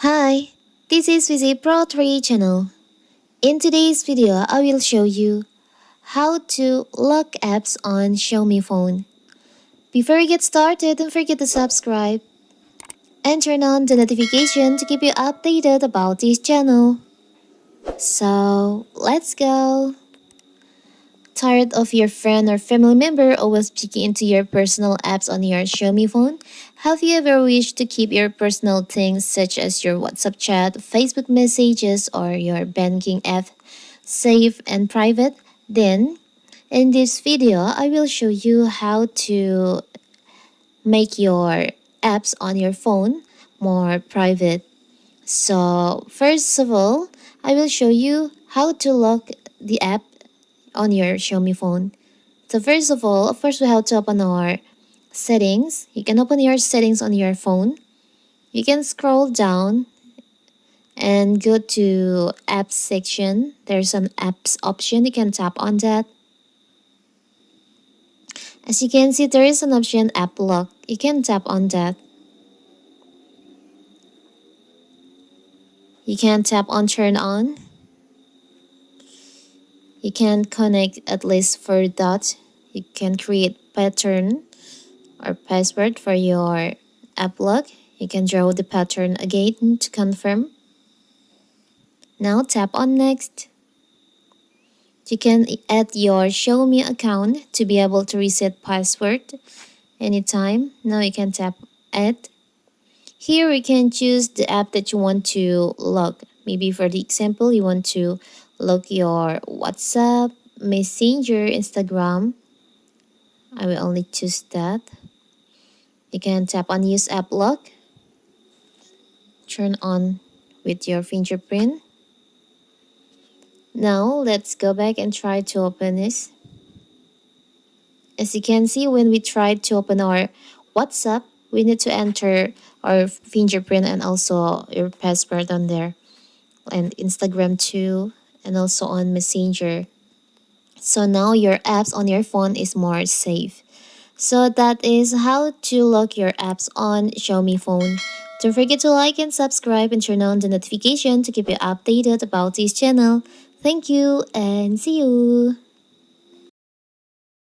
Hi, this is Visit Pro 3 channel. In today's video, I will show you how to lock apps on Xiaomi phone. Before we get started, don't forget to subscribe and turn on the notification to keep you updated about this channel. So, let's go! Tired of your friend or family member always peeking into your personal apps on your Xiaomi phone? Have you ever wished to keep your personal things such as your WhatsApp chat, Facebook messages, or your banking app safe and private? Then, in this video, I will show you how to make your apps on your phone more private. So, first of all, I will show you how to lock the app on your Xiaomi phone. So first of all, of course, we have to open our settings. You can open your settings on your phone. You can scroll down and go to apps section. There's an apps option. You can tap on that. As you can see, there is an option app lock. You can tap on that. You can tap on turn on. You can connect at least 4 dots. You can create pattern or password for your app lock. You can draw the pattern again to confirm. Now tap on next. You can add your Xiaomi account to be able to reset password anytime. Now you can tap add. Here we can choose the app that you want to lock. Maybe for the example, you want to lock your WhatsApp, Messenger, Instagram. I will only choose that. You can tap on use app lock. Turn on with your fingerprint. Now let's go back and try to open this. As you can see, when we try to open our WhatsApp, we need to enter our fingerprint and also your password on there. And Instagram too, and also on Messenger. So now your apps on your phone is more safe. So that is how to lock your apps on Xiaomi phone. Don't forget to like and subscribe and turn on the notification to keep you updated about this channel. Thank you and see you!